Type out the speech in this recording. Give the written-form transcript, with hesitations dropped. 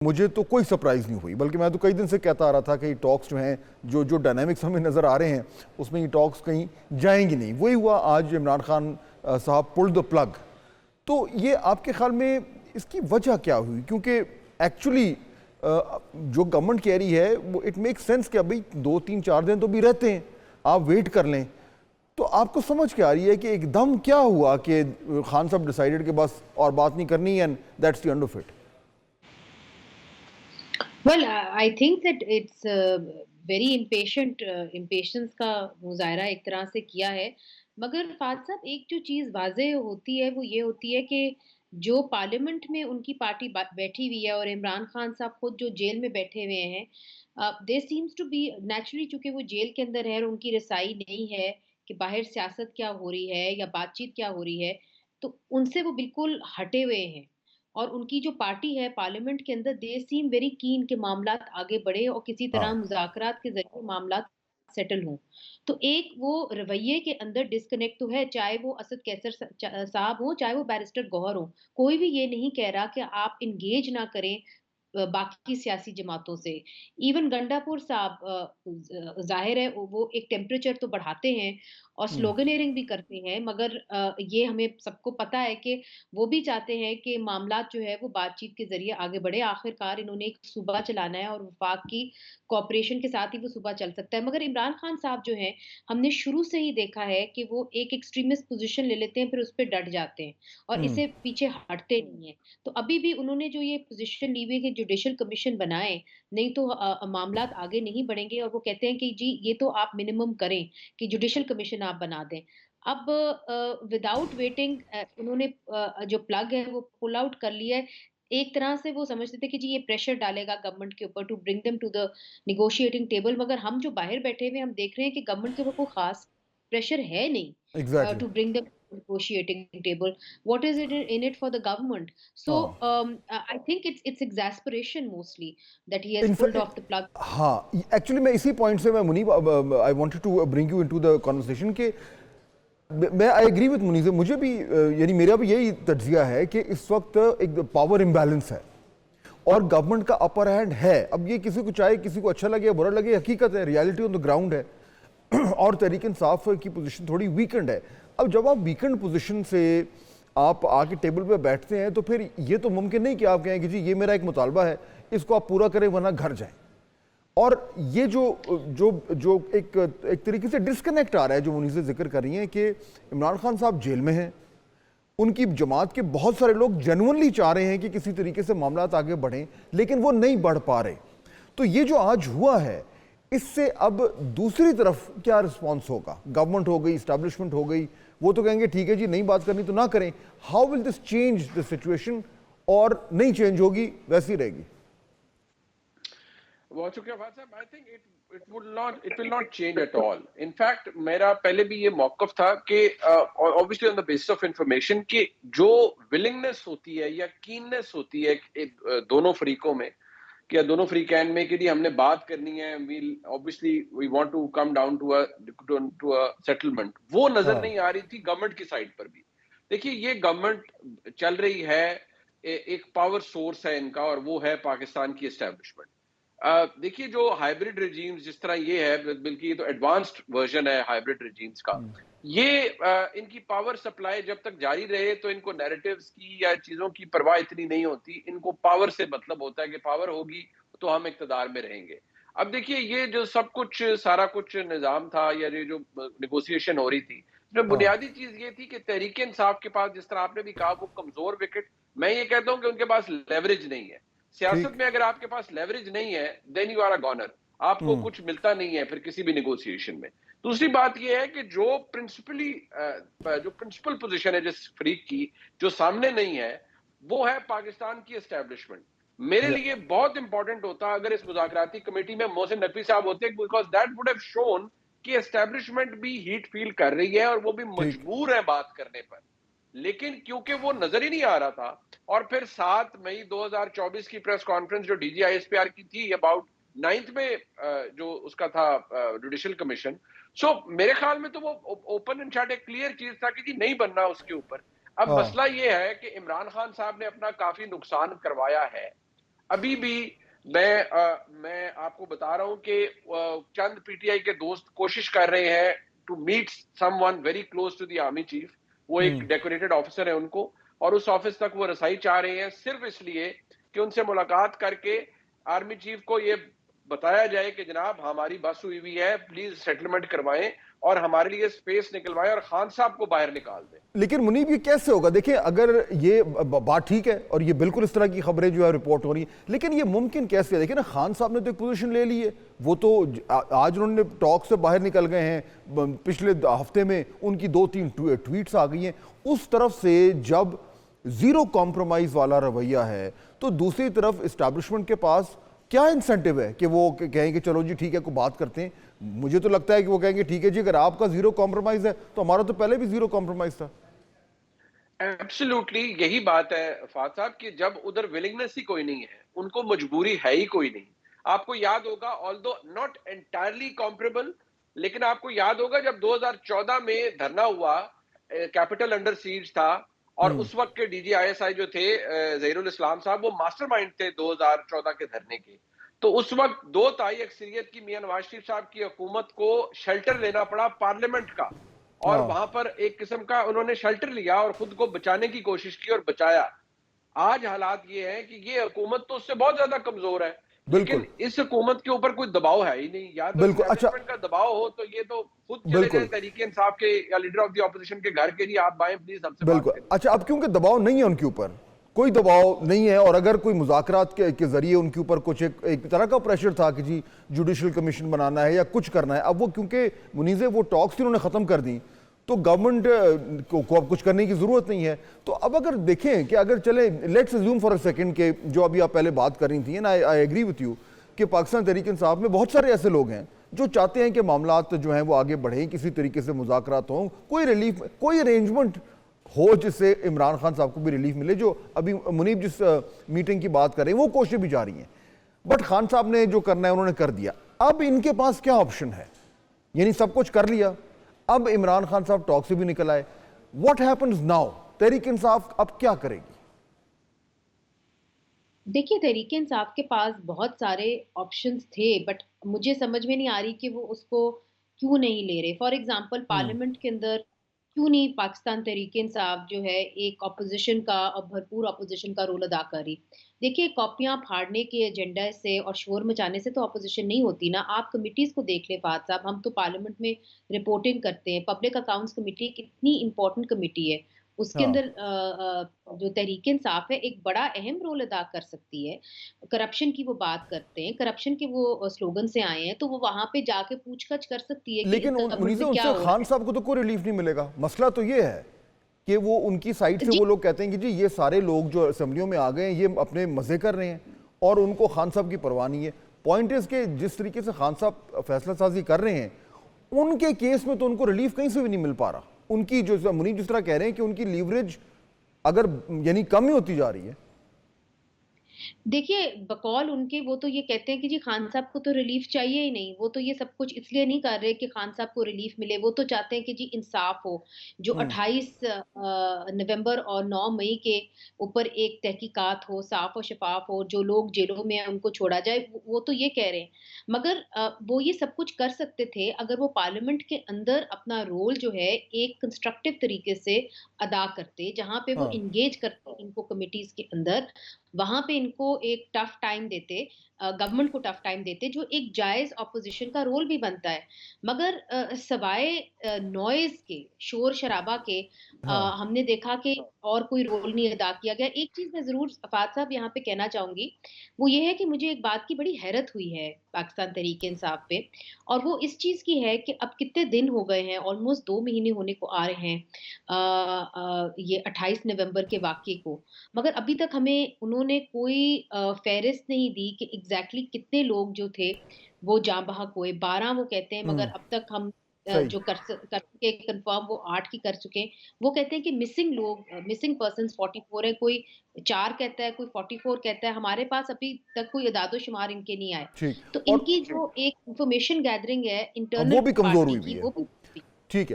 मुझे तो कोई सरप्राइज़ नहीं हुई, बल्कि मैं तो कई दिन से कहता आ रहा था कि टॉक्स जो हैं, जो जो डायनामिक्स हमें नज़र आ रहे हैं, उसमें ये टॉक्स कहीं जाएंगी नहीं। वही हुआ आज, इमरान खान साहब पुल द प्लग। तो ये आपके ख्याल में इसकी वजह क्या हुई? क्योंकि एक्चुअली जो गवर्नमेंट कह रही है वो इट मेक सेंस कि अभी 2 3 4 दिन तो भी रहते हैं, आप वेट कर लें। तो आपको समझ क्या आ रही है कि एकदम क्या हुआ कि खान साहब डिसाइडेड कि बस और बात नहीं करनी and that's the end of it? Well, I think that it's very impatient impatience का मुज़ाहरा एक तरह से किया है। मगर फ़ाज़ साहब एक जो चीज़ वाज़ेह होती है वो ये होती है कि जो पार्लियामेंट में उनकी पार्टी बैठी हुई है और इमरान खान साहब खुद जो जेल में बैठे हुए हैं, दे सीम्स टू बी नेचुरली, चूँकि वो जेल के अंदर है और उनकी रसाई नहीं है कि बाहर सियासत क्या हो रही है या बातचीत क्या हो रही है, तो उनसे वो बिल्कुल हटे हुए हैं। और उनकी जो पार्टी है पार्लियामेंट के अंदर, दे सीम वेरी कीन के मामलात आगे बढ़े और किसी तरह हाँ। मुज़ाकरात के ज़रिए मामलात सेटल हों। तो एक वो रवैये के अंदर डिस्कनेक्ट तो है, चाहे वो असद कैसर साहब हों, चाहे वो बैरिस्टर गौहर हों। कोई भी ये नहीं कह रहा कि आप एंगेज ना करें बाकी सियासी जमातों से। इवन गंडापुर साहब ज़ाहिर है वो एक टेम्परेचर तो बढ़ाते हैं और हम्म। स्लोगनेयरिंग भी करते हैं, मगर ये हमें सबको पता है कि वो भी चाहते हैं कि मामलात जो है वो बातचीत के ज़रिए आगे बढ़े। आखिरकार इन्होंने एक सूबा चलाना है और वफ़ाक की कोऑपरेशन के साथ ही वो सूबा चल सकता है। मगर इमरान खान साहब जो हैं, हमने शुरू से ही देखा है कि वो एक एक्सट्रीमिस्ट पोज़ीशन ले लेते हैं, फिर उस पे डट जाते हैं और हम्म। इससे पीछे हटते नहीं हैं। तो अभी भी उन्होंने जो ये पोज़ीशन ली हुई है कि जुडिशियल कमीशन बनाएँ, नहीं तो मामलात आगे नहीं बढ़ेंगे, और वो कहते हैं कि जी ये तो आप मिनिमम करें कि जुडिशियल कमीशन आप बना दें। अब विदाउट वेटिंग उन्होंने जो प्लग है वो पुल आउट कर लिया है। एक तरह से वो समझते थे कि जी ये प्रेशर डालेगा गवर्नमेंट के ऊपर to bring them to the negotiating table, मगर हम जो बाहर बैठे हुए हैं, हम देख रहे हैं कि गवर्नमेंट के ऊपर कोई खास प्रेशर है नहीं exactly. To bring them negotiating table. What is it in it for the government? So हाँ। I think it's exasperation mostly that he has pulled in fact off the plug. हाँ, एक्चुअली मैं इसी पॉइंट से मैं Munib I wanted to bring you into the conversation कि मैं I agree with Munib से। मुझे भी यानी मेरा भी यही तज्जिया है कि इस वक्त एक पावर इम्बैलेंस है और गवर्नमेंट का अपर हैंड है। अब ये किसी को चाहे किसी को अच्छा लगे या बुरा लगे, हकीकत है, रियलिटी ऑन द ग्राउंड है। और तहरीक इंसाफ की पोजीशन थोड़ी वीकेंड है। अब जब आप वीकेंड पोजीशन से आप आके टेबल पे बैठते हैं तो फिर ये तो मुमकिन नहीं कि आप कहें कि जी ये मेरा एक मुतालबा है, इसको आप पूरा करें वरना घर जाएं। और ये जो जो जो एक तरीके से डिस्कनेक्ट आ रहा है जो मुनीब से जिक्र कर रही हैं कि इमरान खान साहब जेल में हैं, उनकी जमात के बहुत सारे लोग जेन्युइनली चाह रहे हैं कि किसी तरीके से मामलात आगे बढ़ें, लेकिन वो नहीं बढ़ पा रहे। तो ये जो आज हुआ है, इससे अब दूसरी तरफ क्या रिस्पॉन्स होगा? गवर्नमेंट हो गई, इस्टेब्लिशमेंट हो गई, वो तो कहेंगे ठीक है जी, नहीं बात करनी तो ना करें। How will this change the situation? और नहीं चेंज होगी, वैसी रहेगी? बहुत शुक्रिया फाद साहब। I think it will not change at all. In fact मेरा पहले भी ये मौकफ था कि obviously on the basis of information कि जो विलिंगनेस होती है या कीननेस होती है दोनों फरीकों में कि या दोनों फ्रीकैन में कि जी हमने बात करनी है, we obviously we want to come down to a settlement, वो नजर हाँ। नहीं आ रही थी गवर्नमेंट की साइड पर भी। देखिए ये गवर्नमेंट चल रही है, एक पावर सोर्स है इनका और वो है पाकिस्तान की एस्टेब्लिशमेंट। देखिए जो हाइब्रिड रिजीम्स जिस तरह ये है, बल्कि ये तो एडवांस्ड वर्जन है हाइब्रिड रिजीम्स का। ये इनकी पावर सप्लाई जब तक जारी रहे तो इनको नैरेटिव्स की या चीजों की परवाह इतनी नहीं होती, इनको पावर से मतलब होता है कि पावर होगी तो हम इक्तदार में रहेंगे। अब देखिए ये जो सब कुछ सारा कुछ निजाम था या ये जो नेगोशिएशन हो रही थी, इसमें हाँ। बुनियादी चीज ये थी कि तहरीक इंसाफ के पास, जिस तरह आपने भी कहा, वो कमजोर विकेट। मैं ये कहता हूं कि उनके पास लेवरेज नहीं है। सियासत ठीक। में अगर आपके पास लेवरेज नहीं है, देन यू आर अ गॉनर। आपको कुछ मिलता नहीं है फिर किसी भी नेगोशिएशन में। दूसरी बात यह है कि जो प्रिंसिपल पोजीशन है जिस फ्रीक की, जो सामने नहीं है, वो है पाकिस्तान की एस्टेब्लिशमेंट। मेरे या, लिए बहुत इंपॉर्टेंट होता अगर इस मुज़ाकराती कमेटी में मोहसिन नकवी साहब होते, because that would have shown कि एस्टेब्लिशमेंट भी हीट फील कर रही है और वो भी ठीक। मजबूर है बात करने पर। लेकिन क्योंकि वो नजर ही नहीं आ रहा था, और फिर 7 मई 2024 की प्रेस कॉन्फ्रेंस जो डीजीआईएसपीआर की थी अबाउट 9th में जो उसका था जुडिशियल कमीशन। सो मेरे ख्याल में तो वो ओपन एंड शट एक क्लियर चीज था कि जी नहीं बनना उसके ऊपर। अब हाँ। मसला ये है कि इमरान खान साहब ने अपना काफी नुकसान करवाया है। अभी भी मैं आपको बता रहा हूं कि चंद पीटीआई के दोस्त कोशिश कर रहे हैं to meet someone very close to the army chief. वो एक डेकोरेटेड ऑफिसर है उनको, और उस ऑफिस तक वो रसाई चाह रहे हैं सिर्फ इसलिए कि उनसे मुलाकात करके आर्मी चीफ को ये बताया जाए कि जनाब हमारी बस हुई हुई है, प्लीज सेटलमेंट करवाएं और हमारे लिए स्पेस निकलवाएं और खान साहब को बाहर निकाल दें। लेकिन मुनीब, ये कैसे होगा? देखिए, अगर ये बात ठीक है और ये बिल्कुल इस तरह की खबरें जो है रिपोर्ट हो रही है, लेकिन ये मुमकिन कैसे है? देखिए ना, खान साहब ने तो एक पोजीशन ले ली है, वो तो आज उन्होंने टॉक से बाहर निकल गए हैं। पिछले हफ्ते में उनकी 2-3 ट्वीट्स आ गई हैं। उस तरफ से जब जीरो कॉम्प्रोमाइज वाला रवैया है, तो दूसरी तरफ इस्टेब्लिशमेंट के पास क्या इंसेंटिव है कि वो कहेंगे चलो जी ठीक है, को बात करते हैं? मुझे तो लगता है कि वो कहेंगे ठीक है जी, अगर आपका जीरो कॉम्प्रोमाइज है तो हमारा तो पहले भी जीरो कॉम्प्रोमाइज था। एब्सोल्युटली यही बात है फाद साहब कि जब उधर विलिंगनेस ही कोई नहीं है, उनको मजबूरी है ही कोई नहीं। आपको याद होगा, ऑल्दो नॉट एंटायरली कॉम्परेबल, लेकिन आपको याद होगा जब 2014 में धरना हुआ, कैपिटल अंडर सीज था, और उस वक्त के डीजीआईएसआई जो थे जहीरुल इस्लाम साहब, वो मास्टरमाइंड थे 2014 के धरने के। तो उस वक्त 2 तिहाई अक्सरियत की मियां नवाज शरीफ साहब की हुकूमत को शेल्टर लेना पड़ा पार्लियामेंट का, और वहां पर एक किस्म का उन्होंने शेल्टर लिया और खुद को बचाने की कोशिश की और बचाया। आज हालात ये है कि ये हुकूमत तो उससे बहुत ज्यादा कमजोर है, लेकिन इस हुकूमत के ऊपर कोई दबाव है ही नहीं। या तो एस्टेब्लिशमेंट का दबाव हो तो ये तो खुद चले जाए तहरीक इंसाफ के या लीडर ऑफ द ऑपोजिशन के घर के लिए, आप बाएं प्लीज हमसे बात करें। अच्छा, अब क्योंकि दबाव नहीं है उनके ऊपर, कोई दबाव नहीं है, और अगर कोई मुज़ाकरात के जरिए उनके ऊपर कुछ एक तरह का प्रेशर था कि जी जुडिशल कमीशन बनाना है या कुछ करना है, अब वो क्योंकि मुनीज़े वो टॉक्स उन्होंने ख़त्म कर दी, तो गवर्नमेंट को अब कुछ करने की ज़रूरत नहीं है। तो अब अगर देखें कि अगर चले, let's assume for a second के जो अभी आप पहले बात कर रही थी, ना आई एग्री विथ यू कि पाकिस्तान तहरीक इंसाफ में बहुत सारे ऐसे लोग हैं जो चाहते हैं कि मामलात जो हैं वो आगे बढ़ें, किसी तरीके से मुज़ाकरात हों, कोई रिलीफ, कोई अरेंजमेंट हो जिससे इमरान खान साहब को भी रिलीफ मिले। जो अभी मुनीब जिस मीटिंग की बात कर रहे हैं वो कोशिशें भी जारी हैं, बट खान साहब ने जो करना है उन्होंने कर दिया। अब इनके पास क्या ऑप्शन है? यानी सब कुछ कर लिया, अब इमरान खान साहब टॉक से भी निकल आए, what happens now? Tehreek Insaf अब क्या करेगी? देखिए, तहरीक इंसाफ के पास बहुत सारे ऑप्शंस थे, बट मुझे समझ में नहीं आ रही कि वो उसको क्यों नहीं ले रहे। फॉर एग्जांपल, पार्लियामेंट के अंदर क्यों नहीं पाकिस्तान तहरीक इंसाफ जो है एक ऑपोजिशन का और भरपूर ऑपोजिशन का रोल अदा कर रही। देखिए, कॉपियां फाड़ने के एजेंडा से और शोर मचाने से तो ऑपोजिशन नहीं होती ना। आप कमिटीज को देख लें फाद साहब, हम तो पार्लियामेंट में रिपोर्टिंग करते हैं। पब्लिक अकाउंट्स कमेटी कितनी इंपॉर्टेंट कमेटी है, उसके अंदर जो तहरीक इंसाफ है एक बड़ा अहम रोल अदा कर सकती है। करप्शन की वो बात करते हैं, करप्शन के वो स्लोगन से आए हैं, तो वो वहां पे जाके पूछताछ कर सकती है कि लेकिन उनसे खान साहब को तो कोई रिलीफ नहीं मिलेगा। मसला तो ये है कि वो उनकी साइड से वो लोग कहते हैं कि जी ये सारे लोग जो असेंबलियों में आ गए हैं ये अपने मजे कर रहे हैं और उनको खान साहब की परवाह नहीं है। पॉइंट इज के जिस तरीके से खान साहब फैसला साजी कर रहे हैं, उनके केस में तो उनको रिलीफ कहीं से भी नहीं मिल पा रहा। उनकी जो मुनीब जिस तरह कह रहे हैं कि उनकी लीवरेज अगर यानी कम ही होती जा रही है। देखिए, बकौल उनके वो तो ये कहते हैं कि जी खान साहब को तो रिलीफ चाहिए ही नहीं। वो तो ये सब कुछ इसलिए नहीं कर रहे कि खान साहब को रिलीफ मिले, वो तो चाहते हैं कि जी इंसाफ हो। जो 28 नवंबर और 9 मई के ऊपर एक तहकीकात हो, साफ और शफाफ हो, जो लोग जेलों में हैं उनको छोड़ा जाए, वो तो ये कह रहे हैं। मगर वो ये सब कुछ कर सकते थे अगर वो पार्लियामेंट के अंदर अपना रोल जो है एक कंस्ट्रक्टिव तरीके से अदा करते, जहाँ पे वो इंगेज करते इनको कमिटीज के अंदर, वहां पे इनको एक टफ टाइम देते, गवर्नमेंट को टफ टाइम देते, जो एक जायज ऑपोजिशन का रोल भी बनता है। मगर सवाए नॉइज के, शोर शराबा के, हमने देखा कि और कोई रोल नहीं अदा किया गया। एक चीज मैं जरूर फवाद साहब यहाँ पे कहना चाहूंगी, वो ये है कि मुझे एक बात की बड़ी हैरत हुई है पाकिस्तान तहरीक इंसाफ पे, और वो इस चीज की है कि अब कितने दिन हो गए हैं, ऑलमोस्ट 2 महीने होने को आ रहे हैं ये 28 नवंबर के वाकये को, मगर अभी तक हमें उन्होंने कोई फेहरिस्त नहीं दी कि एग्जैक्टली कितने लोग जो थे वो जाँ बहक हुए। 12 वो कहते हैं, मगर अब तक हम जो कर चुके कंफर्म वो 8 की कर चुके हैं। वो कहते हैं कि मिसिंग लोग, मिसिंग पर्सन्स 44 है, कोई 4 कहता है, कोई 44 कहता है। हमारे पास अभी तक कोई इदादो-शुमार इनके नहीं आए। तो इनकी जो एक इंफॉर्मेशन गैदरिंग है इंटरनल वो भी कमजोर हुई की, है। वो भी